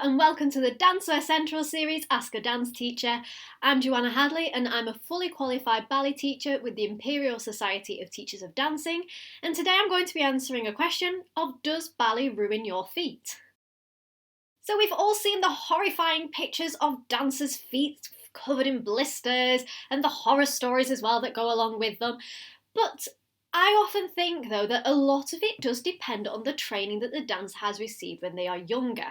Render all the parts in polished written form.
and welcome to the Dancewear Central series, Ask a Dance Teacher. I'm Johanna Hadley and I'm a fully qualified ballet teacher with the Imperial Society of Teachers of Dancing, and today I'm going to be answering a question of does ballet ruin your feet? So we've all seen the horrifying pictures of dancers' feet covered in blisters and the horror stories as well that go along with them, but I often think, though, that a lot of it does depend on the training that the dancer has received when they are younger.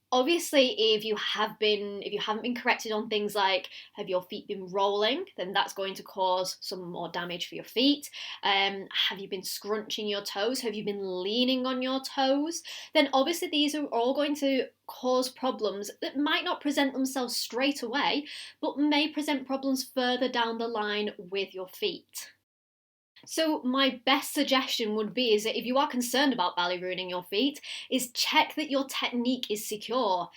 Obviously, if you haven't been corrected on things like have your feet been rolling, then that's going to cause some more damage for your feet. Have you been scrunching your toes? Have you been leaning on your toes? Then obviously these are all going to cause problems that might not present themselves straight away, but may present problems further down the line with your feet. So my best suggestion would be is that if you are concerned about ballet ruining your feet, is check that your technique is secure.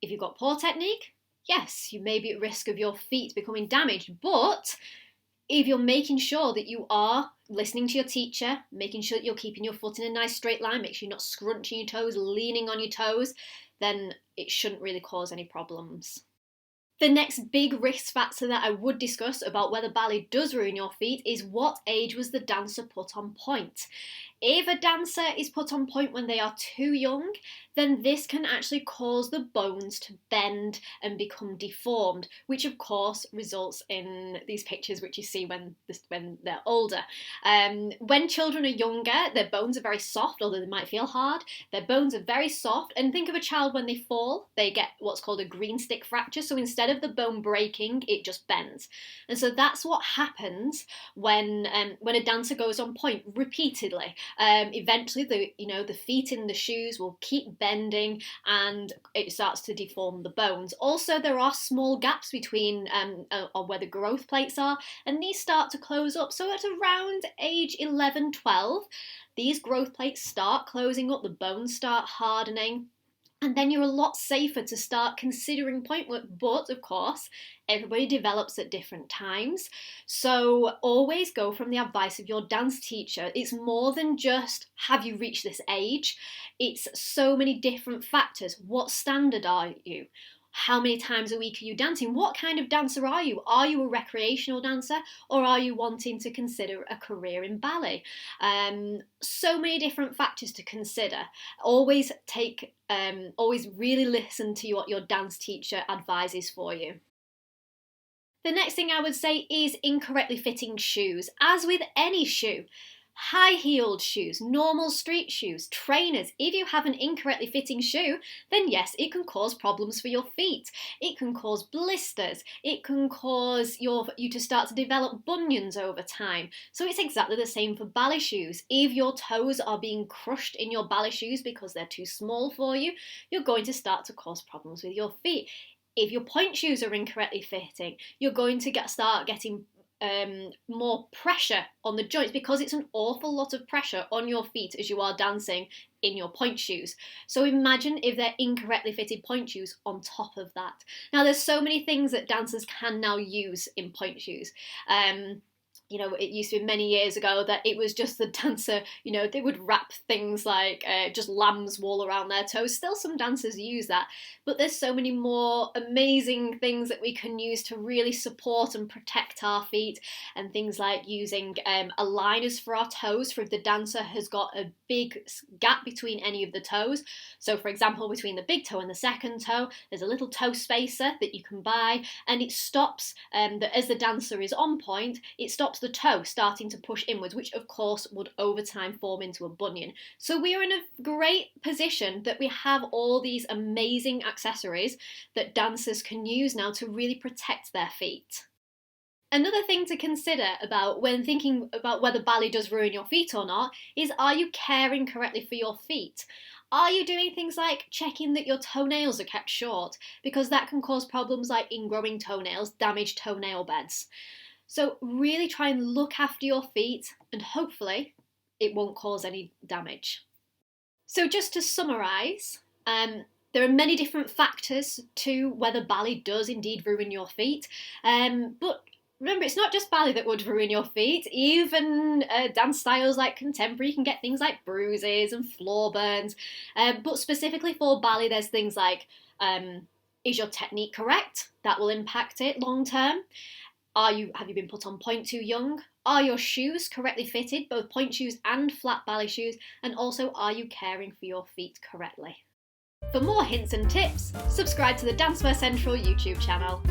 If you've got poor technique, yes, you may be at risk of your feet becoming damaged, but if you're making sure that you are listening to your teacher, making sure that you're keeping your foot in a nice straight line, make sure you're not scrunching your toes, leaning on your toes, then it shouldn't really cause any problems. The next big risk factor that I would discuss about whether ballet does ruin your feet is what age was the dancer put on point. If a dancer is put on point when they are too young, then this can actually cause the bones to bend and become deformed, which of course results in these pictures which you see when they're older. When children are younger, their bones are very soft, although they might feel hard. Their bones are very soft, and think of a child when they fall, they get what's called a green stick fracture, so instead of the bone breaking, it just bends. And so that's what happens when a dancer goes on point repeatedly. Eventually, the feet in the shoes will keep bending, and it starts to deform the bones. Also, there are small gaps between where the growth plates are, and these start to close up. So at around age 11, 12, these growth plates start closing up, the bones start hardening. And then you're a lot safer to start considering point work. But of course, everybody develops at different times. So always go from the advice of your dance teacher. It's more than just have you reached this age. It's so many different factors. What standard are you? How many times a week are you dancing? What kind of dancer are you? Are you a recreational dancer, or are you wanting to consider a career in ballet? So many different factors to consider. Always really listen to what your dance teacher advises for you. The next thing I would say is incorrectly fitting shoes. As with any shoe, high-heeled shoes, normal street shoes, trainers, if you have an incorrectly fitting shoe, then yes, it can cause problems for your feet. It can cause blisters. It can cause you to start to develop bunions over time. So it's exactly the same for ballet shoes. If your toes are being crushed in your ballet shoes because they're too small for you, you're going to start to cause problems with your feet. If your point shoes are incorrectly fitting, you're going to start getting more pressure on the joints because it's an awful lot of pressure on your feet as you are dancing in your point shoes. So imagine if they're incorrectly fitted point shoes on top of that. Now there's so many things that dancers can now use in point shoes. It used to be many years ago that it was just the dancer, they would wrap things like just lamb's wool around their toes. Still some dancers use that, but there's so many more amazing things that we can use to really support and protect our feet, and things like using aligners for our toes for if the dancer has got a big gap between any of the toes. So for example, between the big toe and the second toe, there's a little toe spacer that you can buy, and it stops that as the dancer is on point, it stops the toe starting to push inwards, which of course would over time form into a bunion. So we are in a great position that we have all these amazing accessories that dancers can use now to really protect their feet. Another thing to consider about when thinking about whether ballet does ruin your feet or not is, are you caring correctly for your feet? Are you doing things like checking that your toenails are kept short? Because that can cause problems like ingrowing toenails, damaged toenail beds. So really try and look after your feet, and hopefully it won't cause any damage. So just to summarise, there are many different factors to whether ballet does indeed ruin your feet, but Remember, it's not just ballet that would ruin your feet. Even dance styles like contemporary, you can get things like bruises and floor burns. But specifically for ballet, there's things like, is your technique correct? That will impact it long term. Have you been put on point too young? Are your shoes correctly fitted, both point shoes and flat ballet shoes? And also, are you caring for your feet correctly? For more hints and tips, subscribe to the Dancewear Central YouTube channel.